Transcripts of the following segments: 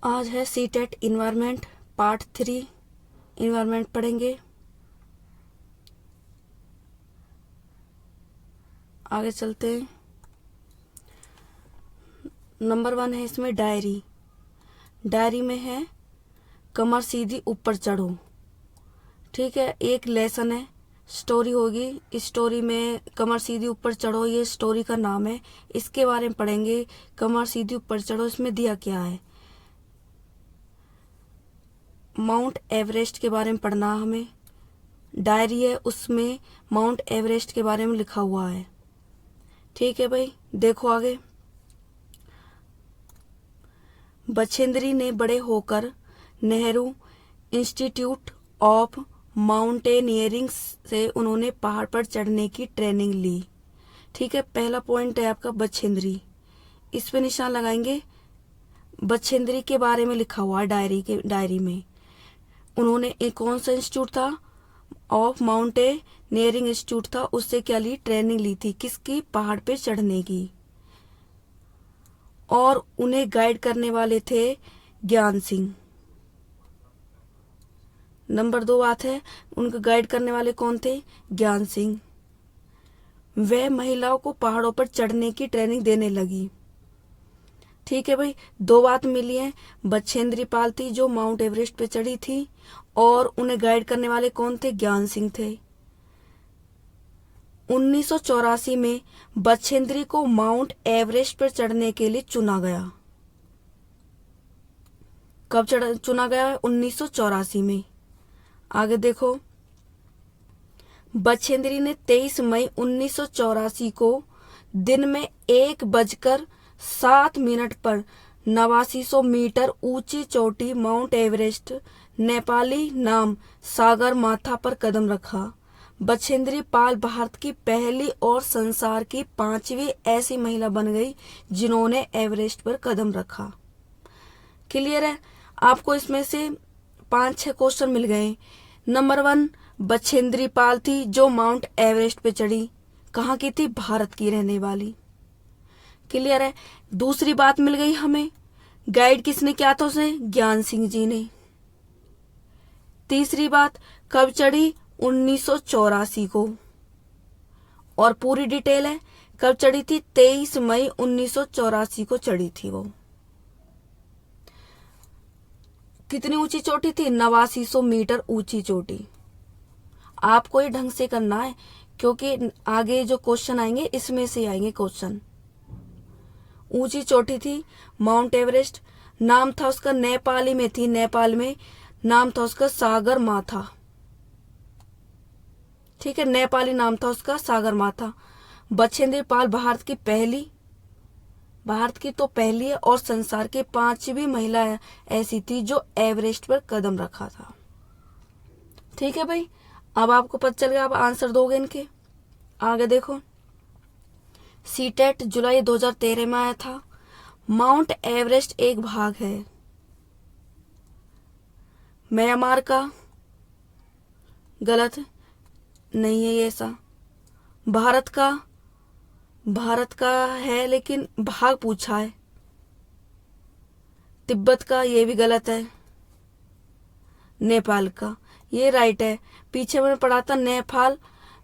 आज है CTET environment part 3। Environment पढ़ेंगे। आगे चलते हैं। नंबर 1 है इसमें डायरी। डायरी में है कमर सीधी ऊपर चढ़ो। ठीक है, एक लेसन है, स्टोरी होगी। इस स्टोरी में कमर सीधी ऊपर चढ़ो, ये स्टोरी का नाम है। इसके बारे में पढ़ेंगे। कमर सीधी ऊपर चढ़ो, इसमें दिया क्या है। माउंट एवरेस्ट के बारे में पढ़ना हमें। डायरी है, उसमें माउंट एवरेस्ट के बारे में लिखा हुआ है। ठीक है भाई, देखो आगे। बछेंद्री ने बड़े होकर नेहरू इंस्टीट्यूट ऑफ माउंटेनियरिंग से उन्होंने पहाड़ पर चढ़ने की ट्रेनिंग ली। ठीक है, पहला पॉइंट है आपका बछेंद्री। इस पे निशान लगाएंगे। बछेंद्री के बारे में लिखा हुआ है डायरी में। उन्होंने एक कौन सा इंस्टीट्यूट था, ऑफ माउंटेनियरिंग इंस्टीट्यूट था, उससे क्या ली, ट्रेनिंग ली थी। किसकी, पहाड़ पे चढ़ने की। और उन्हें गाइड करने वाले थे ज्ञान सिंह। नंबर 2 बात है, उनको गाइड करने वाले कौन थे, ज्ञान सिंह। वह महिलाओं को पहाड़ों पर चढ़ने की ट्रेनिंग देने लगी। ठीक है भाई, 2 बात मिली है। बछेंद्री पाल थी जो माउंट एवरेस्ट पे चढ़ी थी, और उन्हें गाइड करने वाले कौन थे, ज्ञान सिंह थे। 1984 में बछेंद्री को माउंट एवरेस्ट पर चढ़ने के लिए चुना गया। कब चुना गया है, 1984 में। आगे देखो। बछेंद्री ने 23 मई 1984 को दिन में 1:07 पर 8900 मीटर ऊंची चोटी माउंट एवरेस्ट नेपाली नाम सागर माथा पर कदम रखा। बछेंद्री पाल भारत की पहली और संसार की 5वीं ऐसी महिला बन गई जिन्होंने एवरेस्ट पर कदम रखा। क्लियर है, आपको इसमें से 5-6 क्वेश्चन मिल गए। नंबर 1 बछेंद्री पाल थी जो माउंट एवरेस्ट पे चढ़ी। कहाँ की थी, भारत की रहने वाली। क्लियर है। दूसरी बात मिल गई हमें, गाइड किसने किया था उसे, ज्ञान सिंह जी ने। तीसरी बात, कब चढ़ी, 1984 को। और पूरी डिटेल है, कब चढ़ी थी, 23 मई 1984 को चढ़ी थी वो। कितनी ऊंची चोटी थी, 8900 मीटर ऊंची चोटी। आपको ये ढंग से करना है, क्योंकि आगे जो क्वेश्चन आएंगे इसमें से आएंगे क्वेश्चन। ऊंची चोटी थी माउंट एवरेस्ट। नाम था उसका, नेपाली में थी, नेपाल में नाम था उसका सागर माथा। ठीक है, नेपाली नाम था उसका सागर माथा। बछेंद्री पाल भारत की तो पहली है और संसार की 5वीं महिला ऐसी थी जो एवरेस्ट पर कदम रखा था। ठीक है भाई, अब आपको पता चल गया, आप आंसर दोगे इनके। आगे देखो। सीटेट जुलाई 2013 में आया था। माउंट एवरेस्ट एक भाग है म्यांमार का, गलत नहीं है ये ऐसा। भारत का है, लेकिन भाग पूछा है। तिब्बत का, ये भी गलत है। नेपाल का, ये राइट है। पीछे मैंने पढ़ा था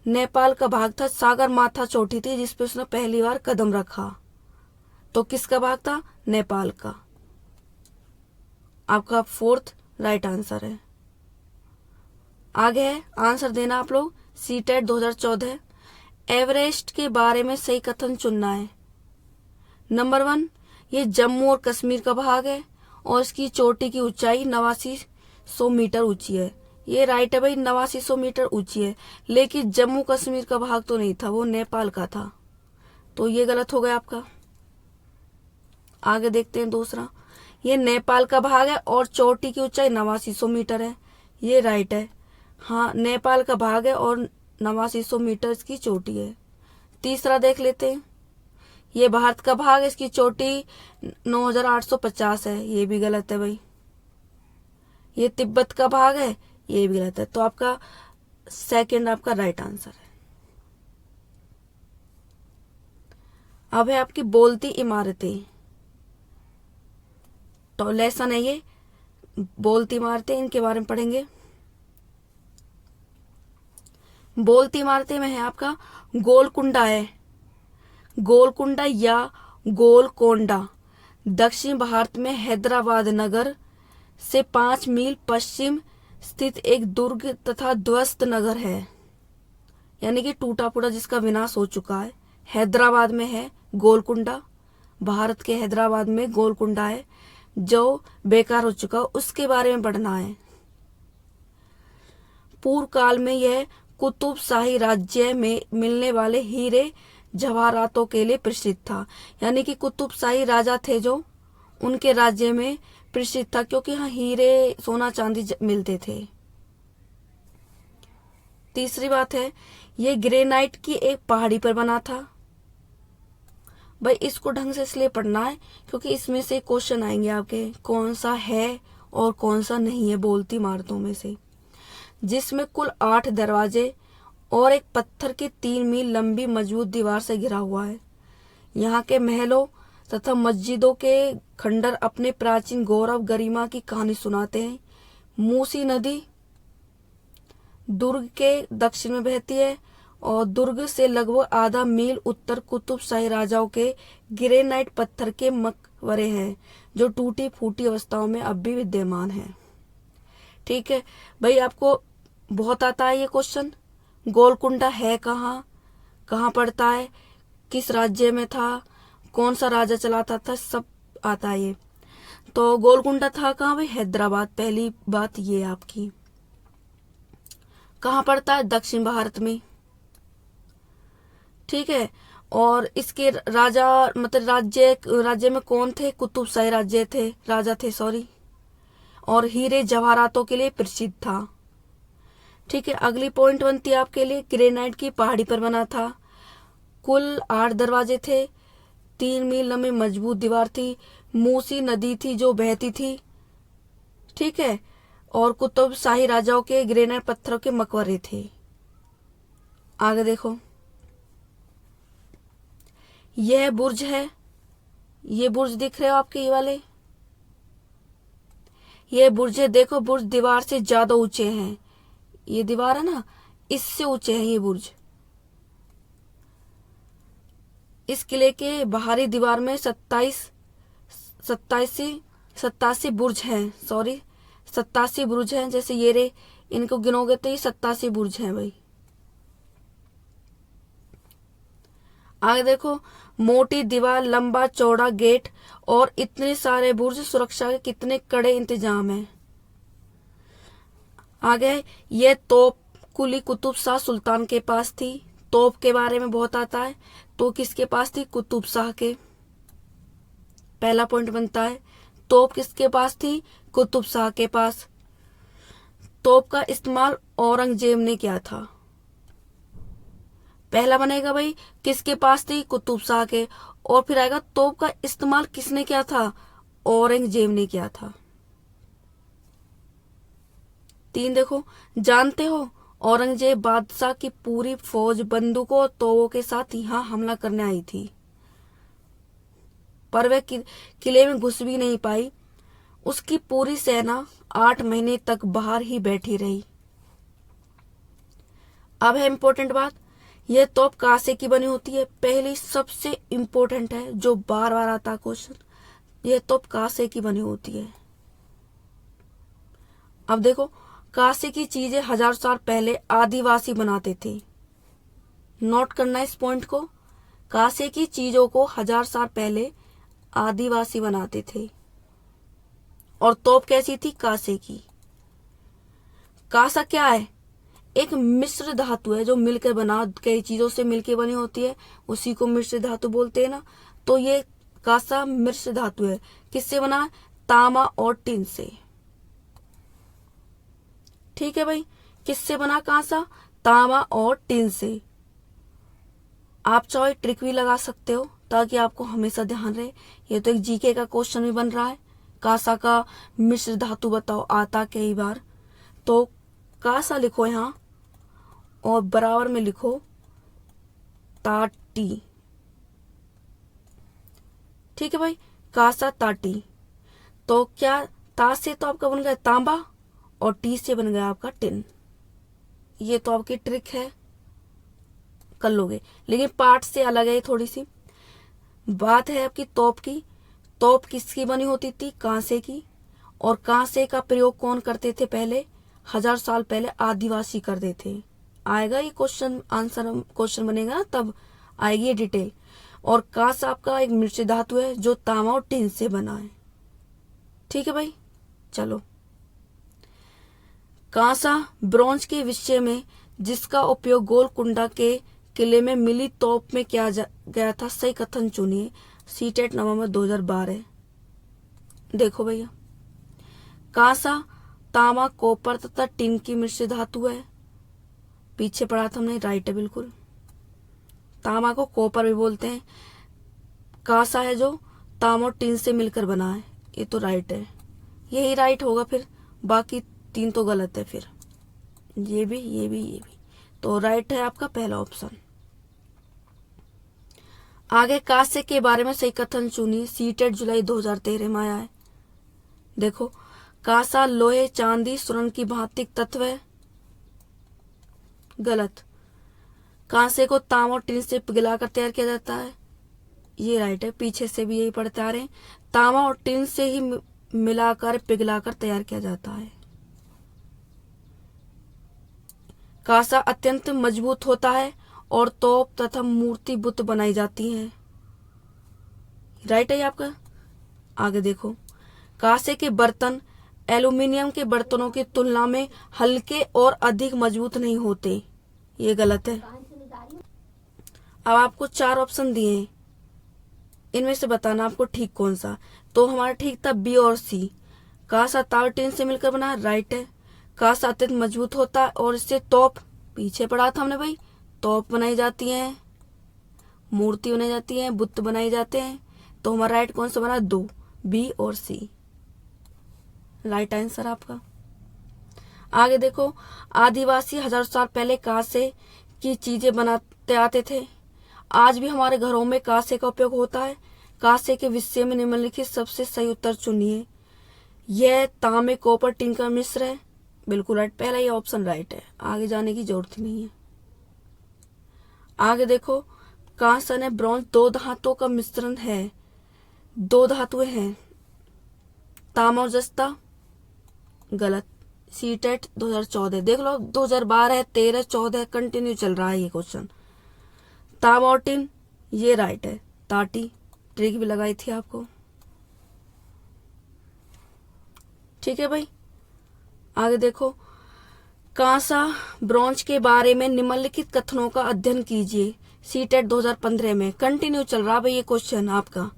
नेपाल का भाग था, सागर माथा चोटी थी जिसपे उसने पहली बार कदम रखा। तो किसका भाग था, नेपाल का। आपका 4th राइट आंसर है। आगे है, आंसर देना आप लोग। सीटेट 2014। एवरेस्ट के बारे में सही कथन चुनना है। नंबर 1, ये जम्मू और कश्मीर का भाग है और इसकी चोटी की ऊंचाई 8900 मीटर ऊंची है। ये राइट है भाई, 8900 मीटर ऊंची है। लेकिन जम्मू कश्मीर का भाग तो नहीं था, वो नेपाल का था। तो ये गलत हो गया आपका। आगे देखते हैं दूसरा। ये नेपाल का भाग है और चोटी की ऊंचाई 8900 मीटर है। ये राइट है। हाँ, नेपाल का भाग है और 8900 मीटर की चोटी है। तीसरा देख लेते हैं। ये भारत का भाग है, इसकी चोटी 9850 है। ये भी गलत है भाई। ये तिब्बत का भाग है, ये भी गलत है। तो आपका 2nd आपका राइट आंसर है। अब है आपकी बोलती इमारतें। तो लेसन है ये बोलती इमारतें, इनके बारे में पढ़ेंगे। बोलती इमारतें में है आपका गोलकुंडा है, गोलकुंडा या गोलकोंडा दक्षिण भारत में हैदराबाद नगर से 5 मील पश्चिम स्थित एक दुर्ग तथा ध्वस्त नगर है, यानी कि टूटा फूटा जिसका विनाश हो चुका है। हैदराबाद में है गोलकुंडा, भारत के हैदराबाद में गोलकुंडा है जो बेकार हो चुका, उसके बारे में पढ़ना है। पूर्व काल में यह कुतुब शाही राज्य में मिलने वाले हीरे जवाहरातों के लिए प्रसिद्ध था, यानी कि कुतुब शाही राजा थे जो उनके राज्य में प्रसिद्ध था, क्योंकि यहाँ हीरे सोना चांदी मिलते थे। तीसरी बात है ये ग्रेनाइट की एक पहाड़ी पर बना था। भाई इसको ढंग से इसलिए पढ़ना है क्योंकि इसमें से क्वेश्चन आएंगे आपके, कौन सा है और कौन सा नहीं है बोलती इमारतों में से, जिसमें कुल 8 दरवाजे और एक पत्थर की 3 मील लंबी मजबूत दीवार से घिरा हुआ है। यहाँ के महलों तथा मस्जिदों के खंडर अपने प्राचीन गौरव गरिमा की कहानी सुनाते हैं। मूसी नदी दुर्ग के दक्षिण में बहती है और दुर्ग से लगभग आधा मील उत्तर कुतुब शाही राजाओं के ग्रेनाइट पत्थर के मकबरे हैं जो टूटी फूटी अवस्थाओं में अब भी विद्यमान है। ठीक है भाई, आपको बहुत आता है ये क्वेश्चन। गोलकुंडा है कहाँ, कहाँ पड़ता है, किस राज्य में था, कौन सा राजा चलाता था, सब आता है ये। तो गोलकुंडा था कहाँ भाई, हैदराबाद। पहली बात ये आपकी। कहाँ पड़ता है, दक्षिण भारत में। ठीक है, और इसके राजा मतलब राज्य में कौन थे, कुतुब शाही राज्य थे, राजा थे सॉरी, और हीरे जवाहरातों के लिए प्रसिद्ध था। ठीक है, अगली पॉइंट बनती है आपके लिए, ग्रेनाइट की पहाड़ी पर बना था, कुल 8 दरवाजे थे, 3 मील लंबी मजबूत दीवार थी, मूसी नदी थी जो बहती थी। ठीक है, और कुतुब शाही राजाओं के ग्रेनाइट पत्थरों के मकबरे थे। आगे देखो, यह बुर्ज है, ये बुर्ज दिख रहे हो आपके ये वाले, ये बुर्ज है। देखो बुर्ज दीवार से ज्यादा ऊंचे हैं, ये दीवार है ना इससे ऊंचे हैं ये बुर्ज। इस किले के बाहरी दीवार में 87 बुर्ज हैं, सॉरी 87 बुर्ज हैं। जैसे ये रे, इनको गिनोगे तो ये 87 बुर्ज हैं भाई। आगे देखो, मोटी दीवार, लंबा चौड़ा गेट और इतने सारे बुर्ज, सुरक्षा के कितने कड़े इंतजाम है। आगे, ये तोप कुली कुतुब शाह सुल्तान के पास थी। तोप के बारे में बहुत आता है, तो किसके पास थी, कुतुब शाह के। पहला पॉइंट बनता है, तोप किसके पास थी, कुतुब शाह के पास। तोप का इस्तेमाल औरंगजेब ने किया था। पहला बनेगा भाई किसके पास थी, कुतुब शाह के, और फिर आएगा तोप का इस्तेमाल किसने किया था, औरंगजेब ने किया था। 3 देखो, जानते हो औरंगजेब बादशाह की पूरी फौज बंदूकों और तोपों के साथ यहाँ हमला करने आई थी, पर वह किले में घुस भी नहीं पाई। उसकी पूरी सेना 8 महीने तक बाहर ही बैठी रही। अब है इम्पोर्टेंट बात, यह तोप कांसे की बनी होती है। पहली सबसे इम्पोर्टेंट है जो बार बार आता है क्वेश्चन, यह तोप कांसे की बनी होती है। अब देखो, कांसे की चीजें 1000 साल पहले आदिवासी बनाते थे। नोट करना इस पॉइंट को, कांसे की चीजों को 1000 साल पहले आदिवासी बनाते थे। और तोप कैसी थी, कांसे की। कांसा क्या है, एक मिश्र धातु है जो मिलकर बना, कई चीजों से मिलकर बनी होती है, उसी को मिश्र धातु बोलते हैं ना। तो ये कांसा मिश्र धातु है, किससे बना, तांबा और टिन से। ठीक है भाई, किससे बना कांसा, तांबा और टिन से। आप चाहे ट्रिक भी लगा सकते हो ताकि आपको हमेशा ध्यान रहे। ये तो एक जीके का क्वेश्चन भी बन रहा है, कांसा का मिश्र धातु बताओ, आता कई बार। तो कांसा लिखो यहाँ और बराबर में लिखो ताटी। ठीक है भाई, कांसा ताटी। तो क्या ता से तो आपका बन गया तांबा और टी से बन गया आपका टिन। ये तो आपकी ट्रिक है, कर लोगे। लेकिन पार्ट से अलग है थोड़ी सी बात है आपकी तोप की। तोप किसकी बनी होती थी? कांसे की। और कांसे का प्रयोग कौन करते थे? पहले 1000 साल पहले आदिवासी करते थे। आएगा ये क्वेश्चन, आंसर क्वेश्चन बनेगा ना तब आएगी ये डिटेल। और कांसा आपका एक मिश्र धातु है जो तांबा और टिन से बना है। ठीक है भाई, चलो। कांसा ब्रॉन्ज के विषय में जिसका उपयोग गोलकुंडा के किले में मिली तोप में किया गया था, सही कथन चुनिए। सीटेट नवंबर 2012। देखो भैया, कांसा तांबा कॉपर तथा टिन की मिश्र धातु है। पीछे पढ़ा था हमने, राइट है बिल्कुल। तांबा को कॉपर भी बोलते हैं। कांसा है जो तांबा और टिन से मिलकर बना है, ये तो राइट है। यही राइट होगा, फिर बाकी 3 तो गलत है। फिर ये भी, ये भी, ये भी। तो राइट है आपका पहला ऑप्शन। आगे कांसे के बारे में सही कथन चुनिए। सीटेट जुलाई 2013 में आया है। देखो, कांसा लोहे चांदी स्वर्ण की भांति तत्व है। गलत। कांसे को तांबा और टिन से पिघलाकर तैयार किया जाता है, ये राइट है। पीछे से भी यही पढ़ते आ रहे हैं, तांबा और टिन से ही मिलाकर पिघलाकर तैयार किया जाता है। कांसा अत्यंत मजबूत होता है और तोप तथा मूर्ति बुत बनाई जाती हैं, राइट है आपका। आगे देखो, कांसे के बर्तन एल्यूमिनियम के बर्तनों की तुलना में हल्के और अधिक मजबूत नहीं होते, ये गलत है। अब आपको 4 ऑप्शन दिए हैं, इनमें से बताना आपको ठीक कौन सा। तो हमारा ठीक था बी और सी। कांसा तांबा टिन से मिलकर बना, राइट है। कांसा अत्यंत मजबूत होता है और इससे तोप, पीछे पढ़ा था हमने भाई, तोप बनाई जाती है, मूर्ति बनाई जाती है, बुत बनाए जाते हैं। तो हमारा राइट कौन सा बना? 2, बी और सी, राइट आंसर आपका। आगे देखो, आदिवासी 1000 साल पहले कांसे की चीजें बनाते आते थे। आज भी हमारे घरों में कांसे का उपयोग होता है। कांसे के विषय में निम्नलिखित सबसे सही उत्तर चुनिए। यह तांबे कॉपर टिन का मिश्र है, बिल्कुल राइट। पहला ये ऑप्शन राइट है, आगे जाने की जरूरत नहीं है। आगे देखो, कांसा ने ब्रॉन्ज 2 धातुओं का मिश्रण है। 2 धातुएं हैं, तांबा और जस्ता, गलत। सीटेट 2014 देख लो, 2012, 13, 14 कंटिन्यू चल रहा है ये क्वेश्चन। तांबा और टिन, ये राइट है। ताटी ट्रिक भी लगाई थी आपको, ठीक है भाई। आगे देखो, कांसा ब्रॉन्ज के बारे में निम्नलिखित कथनों का अध्ययन कीजिए। सीटेट 2015 में कंटिन्यू चल रहा भाई ये क्वेश्चन आपका।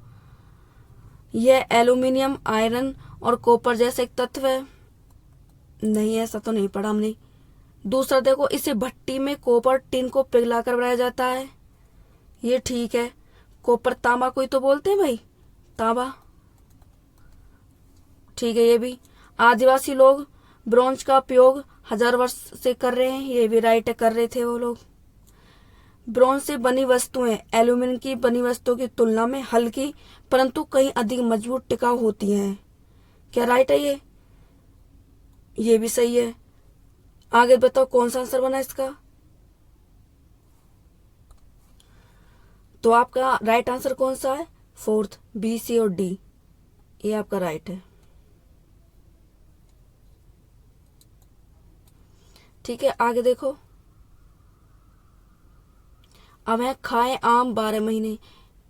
यह एल्यूमिनियम, आयरन और कॉपर जैसे एक तत्व है, नहीं ऐसा तो नहीं पढ़ा हमने। दूसरा देखो, इसे भट्टी में कॉपर टिन को पिघलाकर बनाया जाता है, ये ठीक है। कॉपर तांबा कोई तो बोलते हैं भाई, तांबा, ठीक है ये भी। आदिवासी लोग ब्रॉन्ज का उपयोग 1000 वर्ष से कर रहे हैं, ये भी राइट है, कर रहे थे वो लोग। ब्रॉन्ज से बनी वस्तुएं एल्यूमिनियम की बनी वस्तुओं की तुलना में हल्की परंतु कहीं अधिक मजबूत टिकाऊ होती हैं, क्या राइट है ये भी सही है। आगे बताओ कौन सा आंसर बना इसका। तो आपका राइट आंसर कौन सा है? 4th, बी, सी और डी, ये आपका राइट है, ठीक है। आगे देखो, अब है खाएं आम 12 महीने,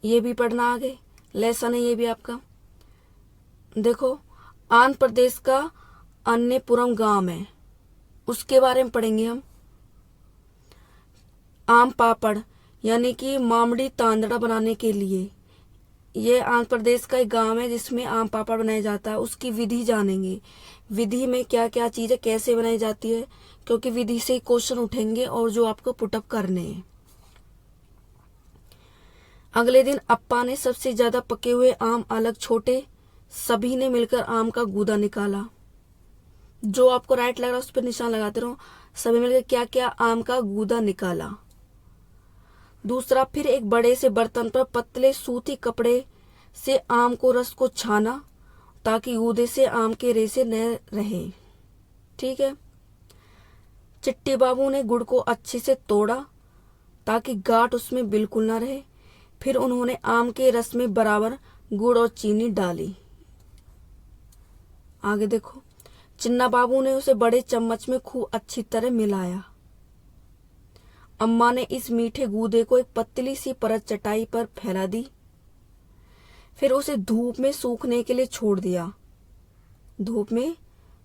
ये भी पढ़ना आगे, लेसन है ये भी आपका। देखो, आंध्र प्रदेश का अन्नपुरम गांव है, उसके बारे में पढ़ेंगे हम। आम पापड़ यानी कि मामड़ी तांदड़ा बनाने के लिए, ये आंध्र प्रदेश का एक गांव है जिसमें आम पापड़ बनाया जाता है, उसकी विधि जानेंगे। विधि में क्या क्या चीजें कैसे बनाई जाती है, क्योंकि विधि से ही क्वेश्चन उठेंगे और जो आपको पुटअप करने हैं। अगले दिन अप्पा ने सबसे ज्यादा पके हुए आम अलग छोटे, सभी ने मिलकर आम का गूदा निकाला। जो आपको राइट लग रहा है उस पर निशान लगाते रहो। सभी मिलकर क्या क्या आम का गूदा निकाला। दूसरा, फिर एक बड़े से बर्तन पर पतले सूती कपड़े से आम को रस को छाना, ताकि गूदे से आम के रेशे न रहे। ठीक है। चिट्टी बाबू ने गुड़ को अच्छे से तोड़ा ताकि गांठ उसमें बिल्कुल ना रहे। फिर उन्होंने आम के रस में बराबर गुड़ और चीनी डाली। आगे देखो, चिन्ना बाबू ने उसे बड़े चम्मच में खूब अच्छी तरह मिलाया। अम्मा ने इस मीठे गूदे को एक पतली सी परत चटाई पर फैला दी। फिर उसे धूप में सूखने के लिए छोड़ दिया। धूप में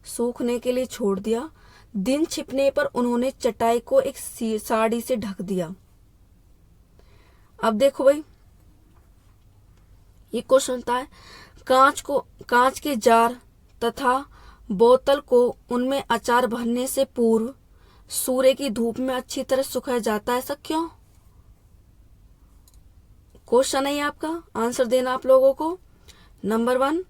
सूखने के लिए छोड़ दिया। दिन छिपने पर उन्होंने चटाई को एक साड़ी से ढक दिया। अब देखो भाई, ये क्वेश्चन था, कांच के जार तथा बोतल को उनमें अचार भरने से पूर्व सूर्य की धूप में अच्छी तरह सुखाया जाता है, ऐसा क्यों? क्वेश्चन है आपका, आंसर देना आप लोगों को। नंबर 1,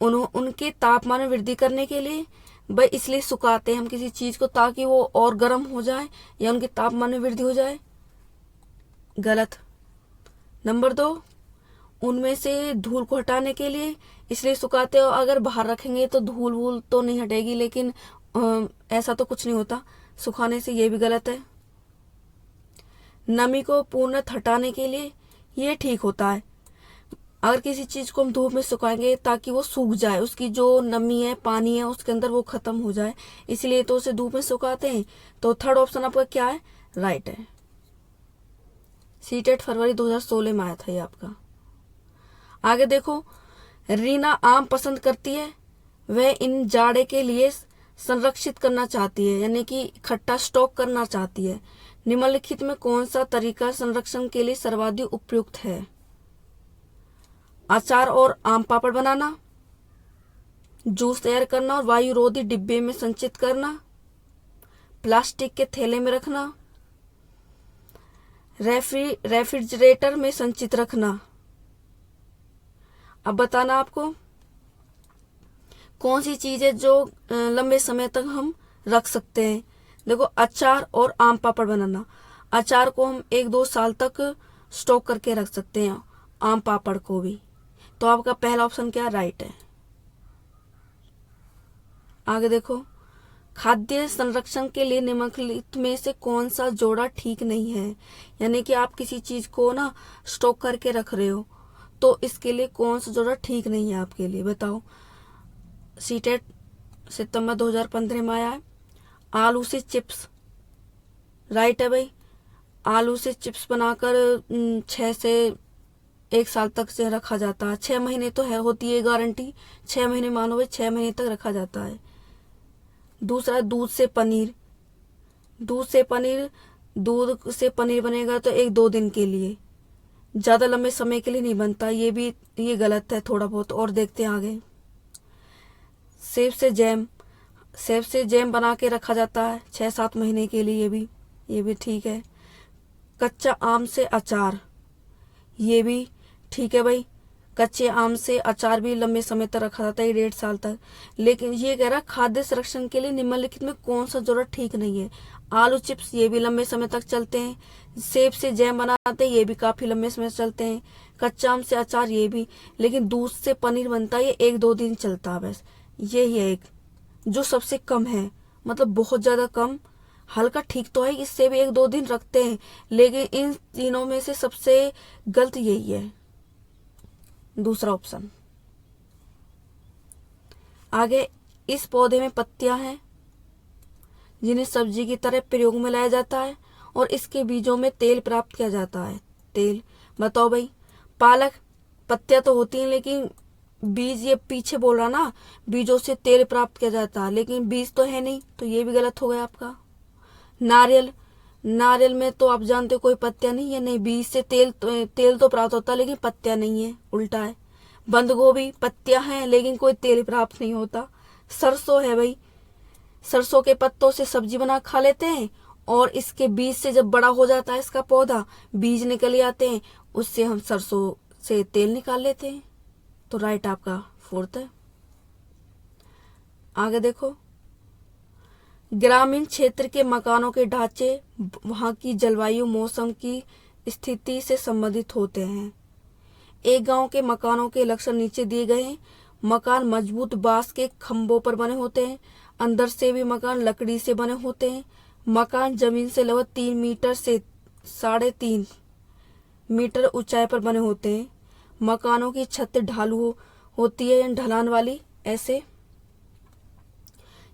उनके तापमान में वृद्धि करने के लिए। भाई इसलिए सुखाते हैं हम किसी चीज को ताकि वो और गर्म हो जाए या उनके तापमान में वृद्धि हो जाए। गलत। नंबर 2, उनमें से धूल को हटाने के लिए, इसलिए सुखाते हो। अगर बाहर रखेंगे तो धूल वूल तो नहीं हटेगी, लेकिन ऐसा तो कुछ नहीं होता सुखाने से, ये भी गलत है। नमी को पूर्णतः हटाने के लिए, ये ठीक होता है। अगर किसी चीज को हम धूप में सुखाएंगे ताकि वो सूख जाए, उसकी जो नमी है, पानी है उसके अंदर, वो खत्म हो जाए, इसलिए तो उसे धूप में सुखाते हैं। तो थर्ड ऑप्शन आपका क्या है? राइट है। सीटेट फरवरी 2016 में आया था ये आपका। आगे देखो, रीना आम पसंद करती है। वह इन जाड़े के लिए संरक्षित करना चाहती है, यानी कि इकट्ठा स्टॉक करना चाहती है। निम्नलिखित में कौन सा तरीका संरक्षण के लिए सर्वाधिक उपयुक्त है? अचार और आम पापड़ बनाना, जूस तैयार करना और वायुरोधी डिब्बे में संचित करना, प्लास्टिक के थैले में रखना, रेफ्रिजरेटर में संचित रखना। अब बताना आपको कौन सी चीज है जो लंबे समय तक हम रख सकते हैं। देखो, अचार और आम पापड़ बनाना। अचार को हम 1-2 साल तक स्टॉक करके रख सकते हैं, आम पापड़ को भी। तो आपका पहला ऑप्शन क्या? राइट है। आगे देखो, खाद्य संरक्षण के लिए निम्नलिखित में से कौन सा जोड़ा ठीक नहीं है? यानी कि आप किसी चीज को ना स्टॉक करके रख रहे हो, तो इसके लिए कौन सा जोड़ा ठीक नहीं है आपके लिए, बताओ। सीटेट सितंबर 2015 में आया है। आलू से चिप्स, राइट है भाई। आलू से चिप्स बनाकर 6 से 1 साल तक से रखा जाता है। 6 महीने तो है, होती है गारंटी। 6 महीने मानो भाई, 6 महीने तक रखा जाता है। दूसरा, दूध से पनीर। दूध से पनीर बनेगा तो 1-2 दिन के लिए, ज्यादा लंबे समय के लिए नहीं बनता। ये गलत है थोड़ा बहुत। और देखते हैं आगे। सेब से जैम बना के रखा जाता है 6-7 महीने के लिए, ये भी ठीक है। कच्चा आम से अचार, ये भी ठीक है भाई। कच्चे आम से अचार भी लंबे समय तक रखा जाता है, 1.5 साल तक। लेकिन ये कह रहा खाद्य संरक्षण के लिए निम्नलिखित में कौन सा जोड़ा ठीक नहीं है? आलू चिप्स, ये भी लंबे समय तक चलते हैं। सेब से जैम बनाते हैं, ये भी काफी लंबे समय चलते हैं। कच्चा आम से अचार, ये भी। लेकिन दूध से पनीर बनता है, ये 1-2 दिन चलता है बस। यही है एक जो सबसे कम है, मतलब बहुत ज्यादा कम। हल्का ठीक तो है, इससे भी 1-2 दिन रखते हैं, लेकिन इन तीनों में से सबसे गलत यही है, दूसरा ऑप्शन। आगे, इस पौधे में पत्तियां हैं जिन्हें सब्जी की तरह प्रयोग में लाया जाता है और इसके बीजों में तेल प्राप्त किया जाता है। तेल, बताओ भाई। पालक, पत्तियां तो होती हैं लेकिन बीज, ये पीछे बोल रहा ना, बीजों से तेल प्राप्त किया जाता है, लेकिन बीज तो है नहीं, तो ये भी गलत हो गया आपका। नारियल में तो आप जानते हो कोई पत्तियां नहीं है, नहीं बीज से तेल तो प्राप्त होता है लेकिन पत्तियां नहीं है, उल्टा है। बंद गोभी, पत्तियां हैं लेकिन कोई तेल प्राप्त नहीं होता। सरसों है भाई, सरसों के पत्तों से सब्जी बना खा लेते हैं और इसके बीज से जब बड़ा हो जाता है इसका पौधा, बीज निकल आते हैं, उससे हम सरसों से तेल निकाल लेते हैं। तो राइट आपका 4th है। आगे देखो, ग्रामीण क्षेत्र के मकानों के ढांचे वहां की जलवायु, मौसम की स्थिति से संबंधित होते हैं। एक गांव के मकानों के लक्षण नीचे दिए गए हैं। मकान मजबूत बांस के खंभों पर बने होते हैं। अंदर से भी मकान लकड़ी से बने होते हैं। मकान जमीन से लगभग 3 मीटर से 3.5 मीटर ऊंचाई पर बने होते हैं। मकानों की छत ढालू होती है या ढलान वाली। ऐसे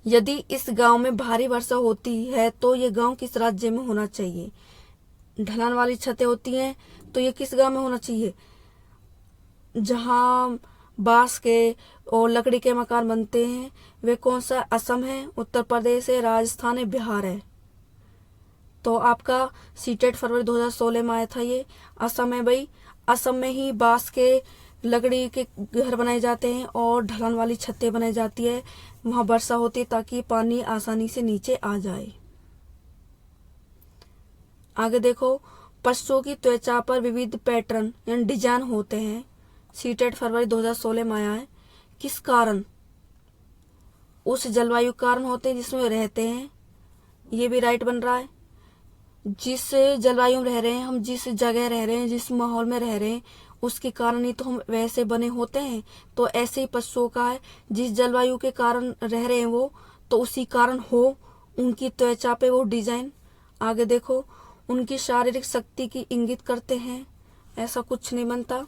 यदि इस गांव में भारी वर्षा होती है तो ये गांव किस राज्य में होना चाहिए? ढलान वाली छतें होती हैं तो ये किस गांव में होना चाहिए? जहां बांस के और लकड़ी के मकान बनते हैं वे कौन सा? असम है, उत्तर प्रदेश है, राजस्थान है, बिहार है। तो आपका सीटेट फरवरी 2016 में आया था। ये असम है भाई। असम में ही बांस के लकड़ी के घर बनाए जाते हैं और ढलान वाली छतें बनाई जाती है। वहां वर्षा होती है ताकि पानी आसानी से नीचे आ जाए। आगे देखो, पशुओं की त्वचा पर विविध पैटर्न यानी डिजाइन होते हैं। सीटेट फरवरी 2016 में आया है। किस कारण? उस जलवायु कारण होते हैं जिसमें रहते हैं। ये भी राइट बन रहा है। जिस जलवायु में रह रहे हैं, हम जिस जगह रह रहे हैं, जिस माहौल में रह रहे हैं, उसके कारण ही तो हम वैसे बने होते हैं। तो ऐसे ही पशुओं का है, जिस जलवायु के कारण रह रहे हैं वो, तो उसी कारण हो उनकी त्वचा पे वो डिजाइन। आगे देखो, उनकी शारीरिक शक्ति की इंगित करते हैं। ऐसा कुछ नहीं बनता।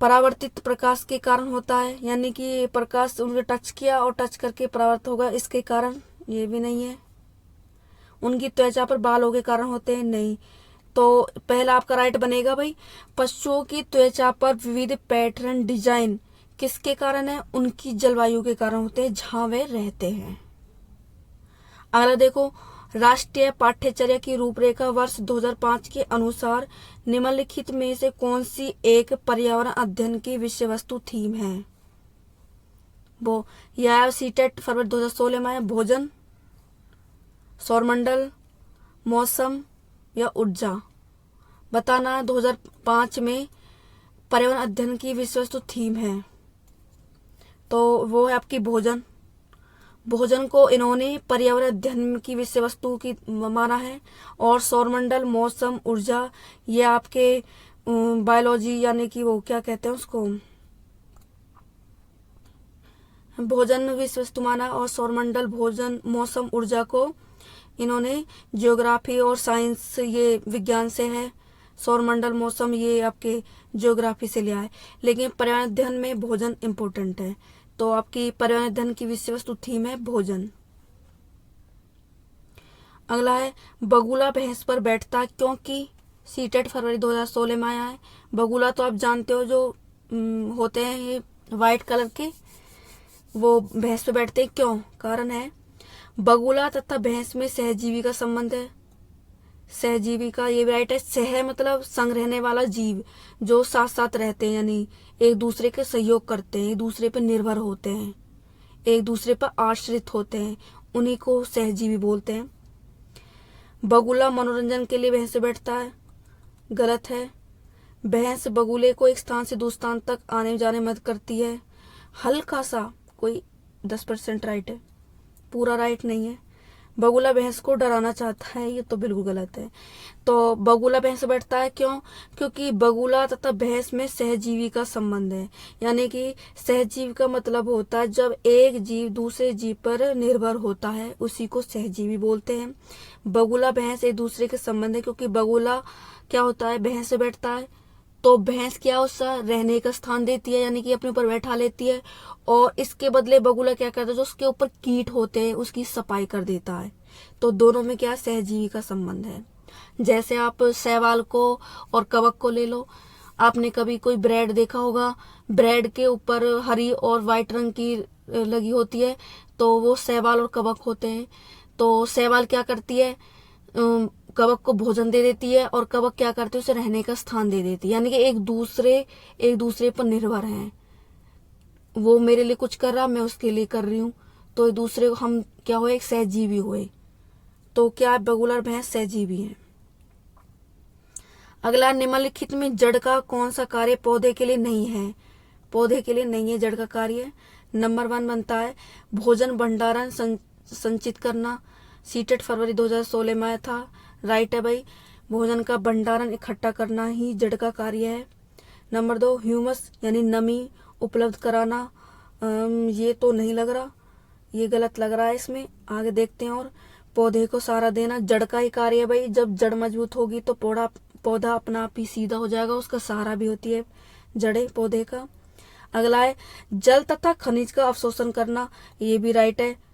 परावर्तित प्रकाश के कारण होता है, यानी कि प्रकाश उन्हें टच किया और टच करके परावर्तित होगा, इसके कारण। ये भी नहीं है। उनकी त्वचा पर बालों के कारण होते हैं, नहीं। तो पहला आपका राइट बनेगा भाई। पशुओं की त्वचा पर विविध पैटर्न डिजाइन किसके कारण है? उनकी जलवायु के कारण होते हैं जहां वे रहते हैं। अगला देखो, राष्ट्रीय पाठ्यचर्या की रूपरेखा वर्ष 2005 के अनुसार निम्नलिखित में से कौन सी एक पर्यावरण अध्ययन की विषय वस्तु थीम है? वो यह सीटेट फरवरी 2016 में है। भोजन, सौरमंडल, मौसम या ऊर्जा। बताना है 2005 में पर्यावरण अध्ययन की विषय वस्तु थीम है। तो वो है आपकी भोजन। भोजन को इन्होंने पर्यावरण अध्ययन की विषय वस्तु की माना है। और सौरमंडल, मौसम, ऊर्जा ये आपके बायोलॉजी यानी कि वो क्या कहते हैं उसको, भोजन विषय वस्तु माना। और सौरमंडल, भोजन, मौसम, ऊर्जा को इन्होंने ज्योग्राफी और साइंस ये विज्ञान से है। सौरमंडल, मौसम ये आपके ज्योग्राफी से लिया है। लेकिन पर्यावरण अध्ययन में भोजन इम्पोर्टेंट है। तो आपकी पर्यावरण अध्ययन की विषय वस्तु थीम है भोजन। अगला है, बगुला भैंस पर बैठता है क्योंकि? सीटेट फरवरी 2016 में आया है। बगुला तो आप जानते हो जो होते हैं ये व्हाइट कलर के, वो भैंस पे बैठते हैं। क्यों? कारण है, बगुला तथा भैंस में सहजीवी का संबंध है। सहजीवी का ये राइट है। सह मतलब संग रहने वाला जीव, जो साथ साथ रहते हैं, यानी एक दूसरे के सहयोग करते हैं, एक दूसरे पर निर्भर होते हैं, एक दूसरे पर आश्रित होते हैं, उन्हीं को सहजीवी बोलते हैं। बगुला मनोरंजन के लिए भैंस से बैठता है, गलत है। भैंस बगुले को एक स्थान से दूसरे स्थान तक आने जाने में मदद करती है। हल्का सा कोई 10% राइट है, पूरा राइट नहीं है। बगुला भैंस को डराना चाहता है, ये तो बिल्कुल गलत है। तो बगुला भैंस से बैठता है क्यों? क्योंकि बगुला तथा भैंस में सहजीवी का संबंध है। यानी कि सहजीवी का मतलब होता है जब एक जीव दूसरे जीव पर निर्भर होता है, उसी को सहजीवी बोलते हैं। बगुला भैंस एक दूसरे के संबंध है, क्योंकि बगुला क्या होता है, भैंस से बैठता है तो भैंस क्या उसका रहने का स्थान देती है, यानी कि अपने ऊपर बैठा लेती है। और इसके बदले बगुला क्या करता है, जो उसके ऊपर कीट होते हैं उसकी सफाई कर देता है। तो दोनों में क्या सहजीवी का संबंध है। जैसे आप शैवाल को और कवक को ले लो। आपने कभी कोई ब्रेड देखा होगा, ब्रेड के ऊपर हरी और व्हाइट रंग की लगी होती है, तो वो शैवाल और कवक होते हैं। तो शैवाल क्या करती है, कवक को भोजन दे देती है, और कवक क्या करती है, उसे रहने का स्थान दे देती है। यानी कि एक दूसरे पर निर्भर हैं। वो मेरे लिए कुछ कर रहा, मैं उसके लिए कर रही हूँ, तो एक दूसरे को हम क्या हुए, एक सहजीवी हुए। तो क्या बगुला और भैंस सहजीवी हैं। अगला, निम्नलिखित में जड़ का कौन सा कार्य पौधे के लिए नहीं है? पौधे के लिए नहीं है जड़ का कार्य। नंबर 1 बनता है भोजन भंडारण संचित करना। सीटेट फरवरी 2016 में आया था, राइट है भाई। भोजन का भंडारण इकट्ठा करना ही जड़ का कार्य है। नंबर 2 ह्यूमस यानी नमी उपलब्ध कराना, ये तो नहीं लग रहा, ये गलत लग रहा है इसमें। आगे देखते हैं। और पौधे को सहारा देना जड़ का ही कार्य है भाई। जब जड़ मजबूत होगी तो पौधा अपना आप ही सीधा हो जाएगा, उसका सहारा भी होती है जड़ें पौधे का। अगला है जल तथा खनिज का अवशोषण करना, ये भी राइट है।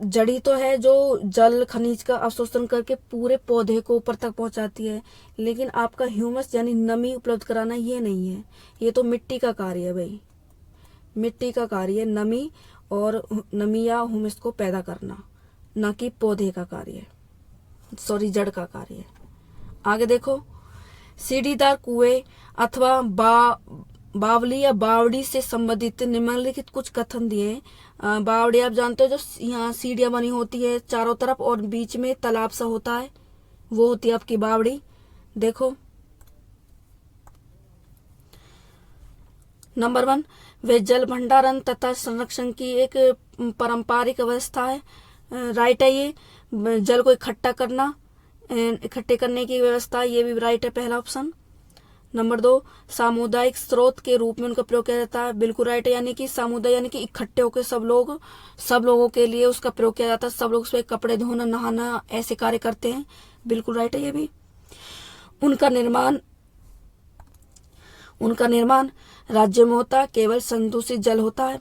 जड़ी तो है जो जल खनिज का अवशोषण करके पूरे पौधे को ऊपर तक पहुंचाती है, लेकिन आपका ह्यूमस यानी नमी उपलब्ध कराना ये नहीं है, ये तो मिट्टी का कार्य है भाई। मिट्टी का कार्य है नमी और नमी या ह्यूमस को पैदा करना, न कि पौधे का कार्य है, सॉरी जड़ का कार्य है। आगे देखो, सीढ़ीदार कुएं अथवा बावली या बावड़ी से संबंधित निम्नलिखित कुछ कथन दिए। बावड़ी आप जानते हो, जो यहाँ सीढ़ियां बनी होती है चारों तरफ और बीच में तालाब सा होता है, वो होती है आपकी बावड़ी। देखो नंबर 1, वे जल भंडारण तथा संरक्षण की एक पारंपरिक व्यवस्था है, राइट है ये। जल को इकट्ठे करने की व्यवस्था, ये भी राइट है, पहला ऑप्शन। नंबर 2, सामुदायिक स्रोत के रूप में उनका प्रयोग किया जाता है, बिल्कुल राइट है। यानी कि समुदाय यानी कि इकट्ठे होकर सब लोगों के लिए उसका प्रयोग किया जाता है, सब लोग उसमें कपड़े धोना नहाना ऐसे कार्य करते हैं, बिल्कुल राइट है ये भी। उनका निर्माण राज्य में होता है, केवल संदूषित जल होता है,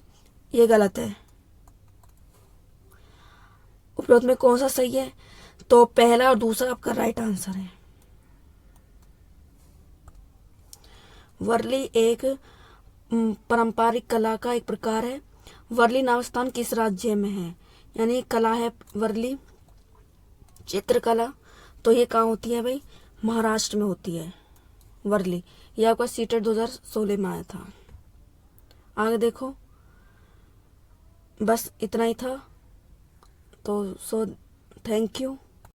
ये गलत है। उपरोक्त में कौन सा सही है? तो पहला और दूसरा आपका राइट आंसर है। वर्ली एक पारंपरिक कला का एक प्रकार है। वर्ली नाम स्थान किस राज्य में है? यानी कला है वर्ली चित्रकला, तो ये कहाँ होती है भाई? महाराष्ट्र में होती है वर्ली। ये आपका सीटेट 2016 में आया था। आगे देखो, बस इतना ही था। तो थैंक यू।